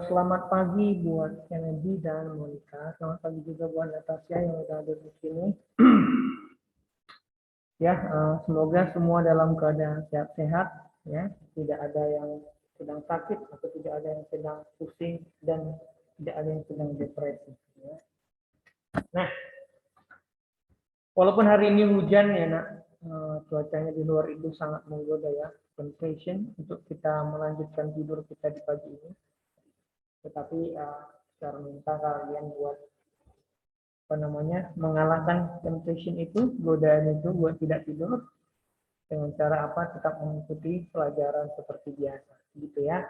Selamat pagi buat Kennedy dan Monica. Selamat pagi juga buat Natasha yang udah ada di sini. Ya, semoga semua dalam keadaan sehat-sehat, ya. Tidak ada yang sedang sakit atau tidak ada yang sedang pusing dan tidak ada yang sedang depresi. Ya. Nah, walaupun hari ini hujan ya, nak, cuacanya di luar itu sangat menggoda ya. Temptation untuk kita melanjutkan tidur kita di pagi ini. Tetapi saya minta kalian buat mengalahkan temptation itu, godaan itu buat tidak tidur dengan cara apa? Tetap mengikuti pelajaran seperti biasa, gitu ya.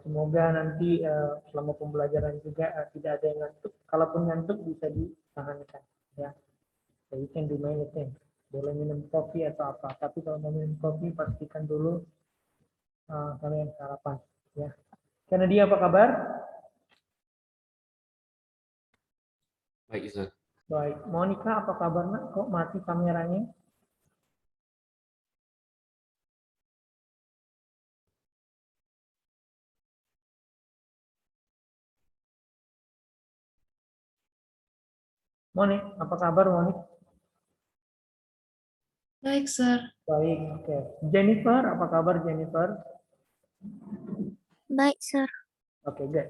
Semoga nanti selama pembelajaran juga tidak ada yang ngantuk. Kalaupun ngantuk bisa ditahankan, ya. So, you can do many things. Boleh minum kopi atau apa, tapi kalau mau minum kopi pastikan dulu kalian sarapan, ya. Karena dia apa kabar? Baik, Ustaz. Baik. Monica, apa kabar, nak? Kok mati kameranya? Monik, apa kabar, Monik? Baik, Sir. Baik, oke. Jennifer, apa kabar, Jennifer? Baik, Sir. Oke, good.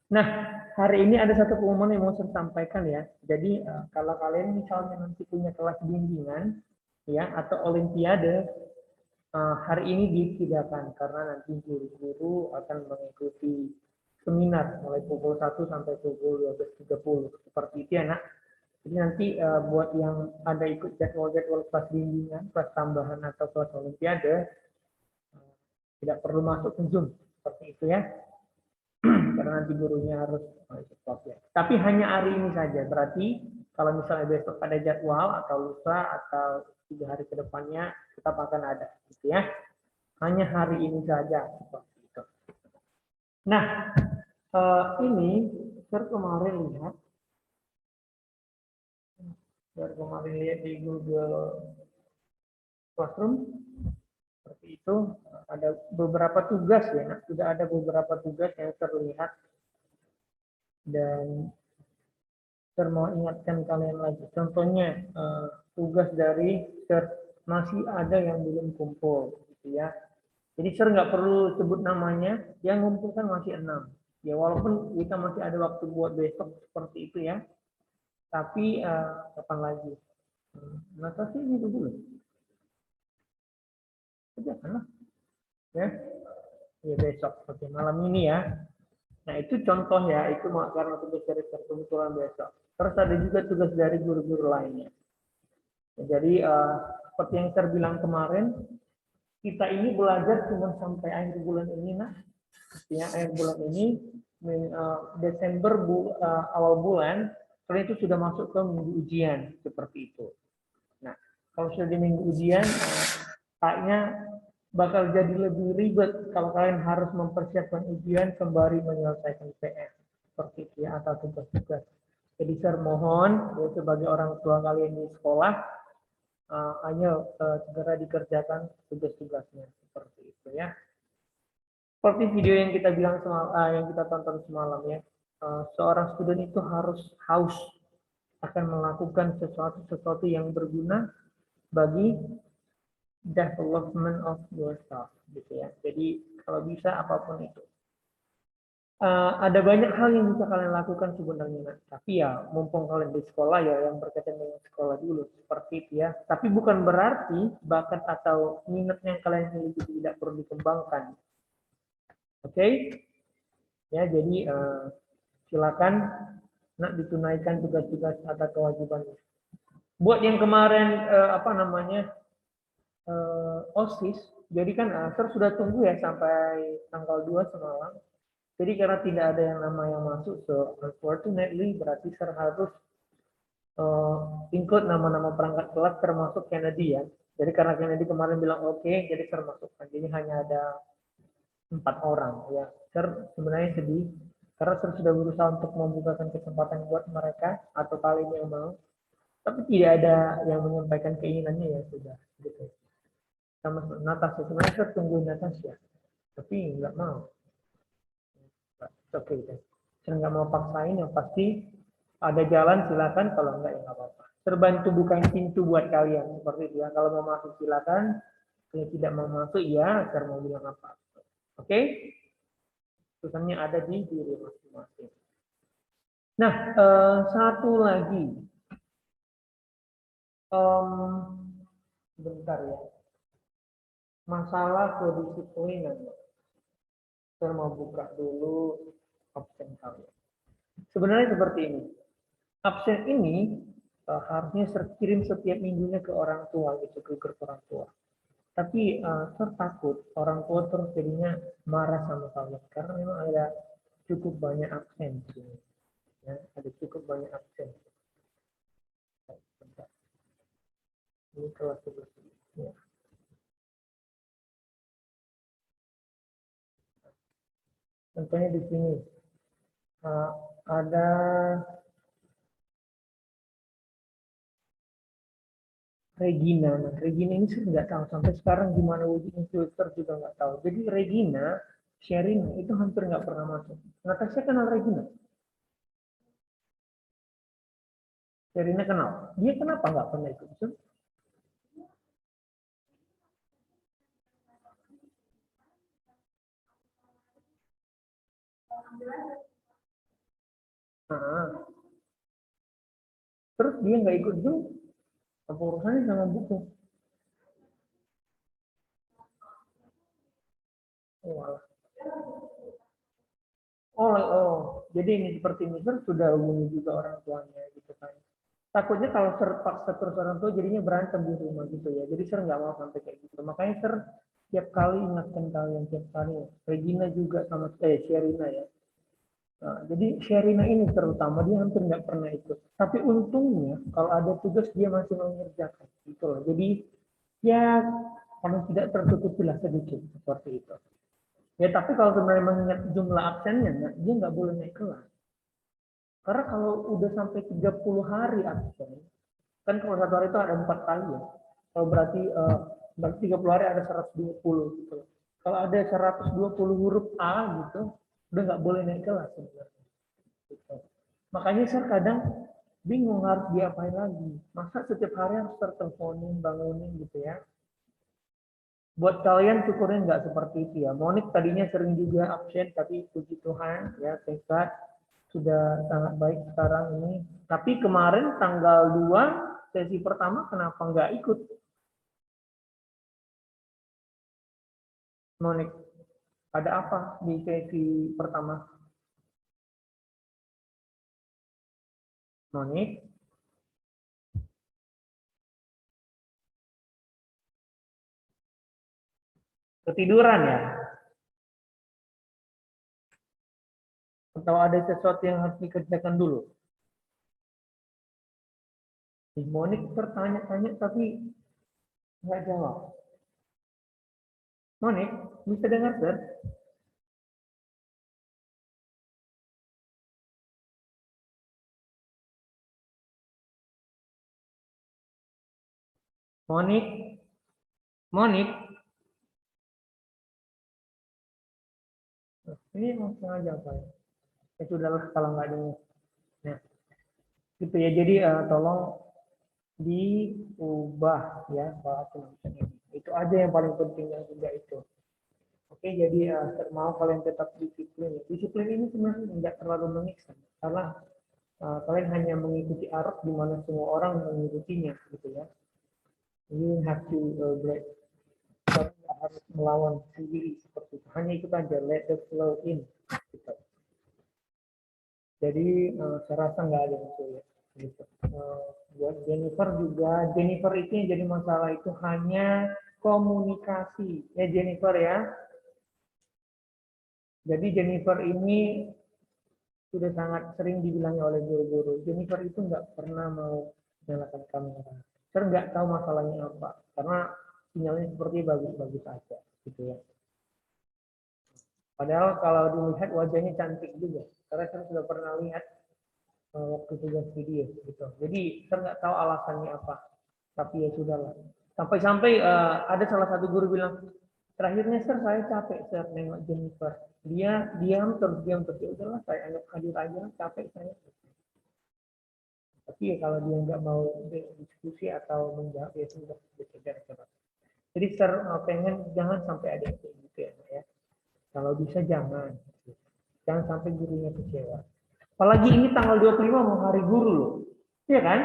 Nah, hari ini ada satu pengumuman yang mau saya sampaikan ya. Jadi, kalau kalian misalnya nanti punya kelas bimbingan, ya, atau olimpiade, hari ini ditiadakan karena nanti guru-guru akan mengikuti seminar mulai pukul 1 sampai pukul 12.30. Seperti itu ya, nak. Jadi nanti buat yang ada ikut jadwal-jadwal kelas bimbingan, kelas tambahan atau kelas olimpiade, tidak perlu masuk ke Zoom. Seperti itu ya. Karena nanti gurunya harus ikut ya. Tapi hanya hari ini saja. Berarti kalau misalnya besok ada jadwal atau lusa atau 3 hari ke depannya tetap akan ada, gitu ya. Hanya hari ini saja seperti itu. Nah, ini saya kemarin lihat di Google Classroom seperti itu, ada beberapa tugas ya, nah, sudah ada beberapa tugas yang terlihat dan saya mau ingatkan kalian lagi. Contohnya tugas dari masih ada yang belum kumpul, gitu ya. Jadi Sir nggak perlu sebut namanya, yang ngumpul kan masih 6. Ya walaupun kita masih ada waktu buat besok seperti itu ya. Tapi kapan lagi? Natasi ini dulu. Sudah kan? Ya. Ya besok, oke, malam ini ya. Nah itu contoh ya, itu karena tugas dari kebetulan besok. Terus ada juga tugas dari guru-guru lainnya. Jadi seperti yang saya bilang kemarin, kita ini belajar cuma sampai akhir bulan ini, nah, ya akhir bulan ini, Desember awal bulan, setelah itu sudah masuk ke minggu ujian seperti itu. Nah, kalau sudah di minggu ujian, kayaknya bakal jadi lebih ribet kalau kalian harus mempersiapkan ujian sembari menyelesaikan PR seperti itu ya, atau tugas-tugas. Jadi saya mohon ya, sebagai orang tua kalian di sekolah, hanya segera dikerjakan tugas-tugasnya seperti itu ya. Seperti video yang kita bilang yang kita tonton semalam ya, seorang student itu harus haus akan melakukan sesuatu yang berguna bagi development of yourself, gitu ya. Jadi kalau bisa apapun itu. Ada banyak hal yang bisa kalian lakukan sebenarnya, tapi ya mumpung kalian di sekolah ya yang berkaitan dengan sekolah dulu seperti itu ya. Tapi bukan berarti bakat atau minat yang kalian miliki tidak perlu dikembangkan. Oke? Ya, jadi silakan nak ditunaikan tugas-tugas atau kewajiban. Buat yang kemarin OSIS, jadi kan Sir sudah tunggu ya sampai tanggal 2 semalam. Jadi karena tidak ada yang nama yang masuk, so unfortunately berarti Sir harus include nama-nama perangkat kelas termasuk Kennedy ya. Jadi karena Kennedy kemarin bilang oke, jadi Sir masukkan. Jadi hanya ada 4 orang ya. Sir sebenarnya sedih karena Sir sudah berusaha untuk membukakan kesempatan buat mereka atau kalian yang mau, tapi tidak ada yang menyampaikan keinginannya ya sudah gitu. Sama Natasha, sebenarnya saya tunggu Natasha, tapi nggak mau. Oke, saya nggak mau paksain, yang pasti ada jalan silakan, kalau enggak ya nggak apa-apa. Terbantu bukain pintu buat kalian seperti itu ya. Kalau mau masuk silakan, kalau tidak mau masuk ya, saya mau bilang apa. Oke, tulisannya ada di diri masing-masing. Nah, satu lagi, bentar ya, masalah kedisiplinan. Saya mau buka dulu absen kalian. Sebenarnya seperti ini. Absen ini harusnya kirim setiap minggunya ke orang tua gitu, ke grup orang tua. Tapi saya takut orang tua terus jadinya marah sama kalian karena memang ada cukup banyak absen di sini. Ya, ada cukup banyak absen. Bentar. Ini kelas 11. Ya. Contohnya di sini ada Regina. Nah, Regina ini saya nggak tahu sampai sekarang gimana wujudnya filter juga nggak tahu. Jadi Regina, Sherin itu hampir nggak pernah masuk. Natasha kenal Regina. Sherina kenal. Dia kenapa nggak pernah ikut? Nah, terus dia nggak ikut Zoom, apa urusannya sama buku? Oh, alah. Oh, jadi ini seperti ini sudah hubungi juga orang tuanya gitu kan. Takutnya kalau terpaksa terus orang tua jadinya berantem di rumah gitu ya. Jadi ser nggak mau sampai kayak gitu. Makanya ser tiap kali ingatkan kalian tiap kali. Regina juga sama Sherina ya. Nah, jadi Sherina ini terutama dia hampir nggak pernah ikut. Tapi untungnya kalau ada tugas dia masih mengerjakan gitu loh. Jadi ya paling tidak tertutupilah sedikit seperti itu. Ya tapi kalau sebenarnya mengingat jumlah absennya, dia nggak boleh naik kelas. Karena kalau udah sampai 30 hari absen, kan kalau satu hari itu ada 4 kali ya. Kalau berarti 30 hari ada 120 gitu. Kalau ada 120 huruf A gitu, udah nggak boleh naik kelas sebenarnya. Gitu. Makanya saya kadang bingung harus diapain lagi. Masa setiap hari harus terteleponin, bangunin gitu ya. Buat kalian syukurnya nggak seperti itu ya. Monik tadinya sering juga absen, tapi puji Tuhan ya tekad sudah sangat baik sekarang ini. Tapi kemarin tanggal 2 sesi pertama kenapa nggak ikut? Monik, ada apa di sesi pertama? Monik, ketiduran ya? Atau ada sesuatu yang harus dikerjakan dulu? Monik bertanya-tanya tapi nggak jawab. Monik, bisa dengar sir? Monik, Monik, ini mau sengaja apa ya? Ya sudahlah kalau nggak dengar. Nah, gitu ya. Jadi tolong diubah ya bahasa ini. Itu aja yang paling penting yang juga itu. Oke, jadi mau kalian tetap disiplin. Disiplin ini sebenarnya tidak terlalu menyiksa karena kalian hanya mengikuti arus di mana semua orang mengikutinya, gitu ya. You have to break. Kalian nggak harus melawan sendiri seperti itu. Hanya ikut aja, let the flow in. Gitu. Jadi saya rasa nggak ada yang sulit. Gitu. Buat Jennifer juga, Jennifer itu yang jadi masalah itu hanya komunikasi. Ya Jennifer ya. Jadi Jennifer ini sudah sangat sering dibilangnya oleh guru-guru. Jennifer itu nggak pernah mau nyalakan kamera. Saya nggak tahu masalahnya apa. Karena sinyalnya seperti bagus-bagus saja. Gitu ya. Padahal kalau dilihat wajahnya cantik juga. Karena saya sudah pernah lihat waktu tugas video gitu. Jadi saya nggak tahu alasannya apa, tapi ya sudahlah. Sampai-sampai ada salah satu guru bilang, Terakhirnya sir, saya capek sir nengok Jennifer. Dia diam terus. Ya udahlah, saya anggap hadir aja, capek saya. Tapi ya kalau dia nggak mau diskusi atau menjawab, ya sudah dikejar. Jadi sir pengen jangan sampai ada yang kayak gitu ya. Kalau bisa jangan sampai gurunya kecewa. Apalagi ini tanggal 25 mau hari guru loh. Iya kan?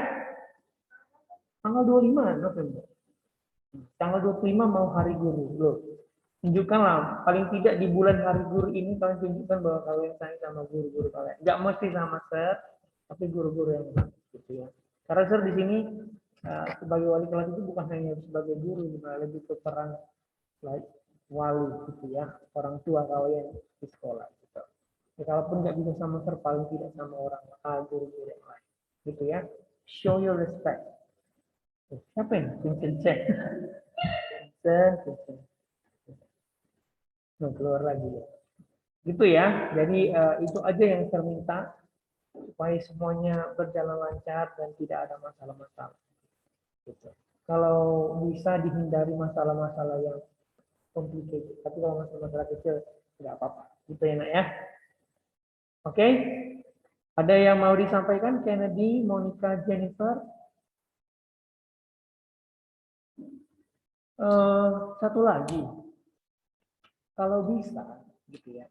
Tanggal 25 November. Tanggal 25 mau hari guru loh. Tunjukkanlah, paling tidak di bulan hari guru ini kalian tunjukkan bahwa kalian sayang sama guru-guru kalian. Nggak mesti sama sir, tapi guru-guru yang lain gitu ya. Karena sir di sini sebagai wali kelas itu bukan hanya sebagai guru, lebih ke peran wali gitu ya, orang tua kalian di sekolah gitu. Ya, kalaupun nggak bisa sama sir, paling tidak sama orang guru-guru yang lain gitu ya. Show your respect. Siapa yang Vincent Chen? Keluar lagi ya. Gitu ya. Jadi itu aja yang saya minta supaya semuanya berjalan lancar dan tidak ada masalah-masalah. Gitu. Kalau bisa dihindari masalah-masalah yang complicated. Tapi kalau masalah-masalah kecil nggak apa-apa. Gitu ya nak ya. Oke. Ada yang mau disampaikan? Kennedy, Monica, Jennifer. Satu lagi. Kalau bisa, gitu ya.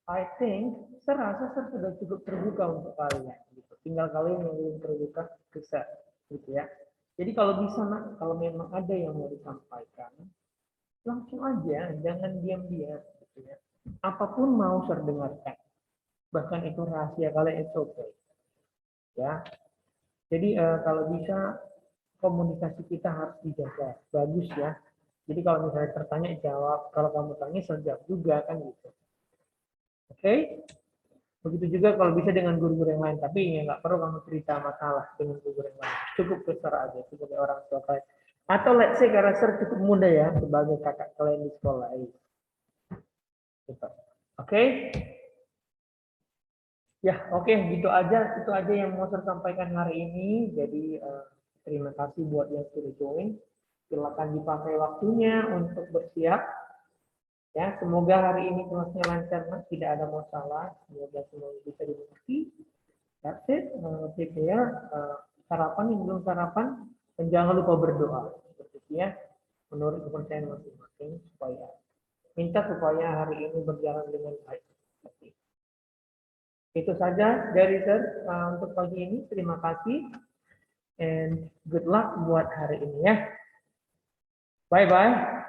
I think, saya rasa saya sudah cukup terbuka untuk kalian. Gitu. Tinggal kalian yang belum terbuka, bisa, gitu ya. Jadi kalau bisa, nak, kalau memang ada yang mau disampaikan, langsung aja, jangan diam-diam, gitu ya. Apapun mau saya dengarkan, bahkan itu rahasia kalian, it's okay. Ya. Jadi kalau bisa komunikasi kita harus dijaga, bagus ya. Jadi kalau misalnya tertanya jawab, kalau kamu tanya saya jawab juga kan gitu. Oke? Begitu juga kalau bisa dengan guru-guru yang lain, tapi ya nggak perlu kamu cerita masalah dengan guru yang lain. Cukup besar aja sebagai orang tua kalian. Atau let's say karena sir cukup muda ya sebagai kakak kalian di sekolah. Gitu. Oke? Ya, oke, gitu aja. Itu aja yang mau saya sampaikan hari ini. Jadi terima kasih buat yang sudah join. Silakan dipakai waktunya untuk bersiap. Ya, semoga hari ini kelasnya lancar, tidak ada masalah. Semoga semuanya bisa dimengerti. That's it. Take care. Sarapan yang belum sarapan, dan jangan lupa berdoa. Seperti ya, menurut kepercayaan masing-masing supaya minta supaya hari ini berjalan dengan baik. Itu saja dari saya untuk pagi ini. Terima kasih and good luck buat hari ini ya. Bye bye.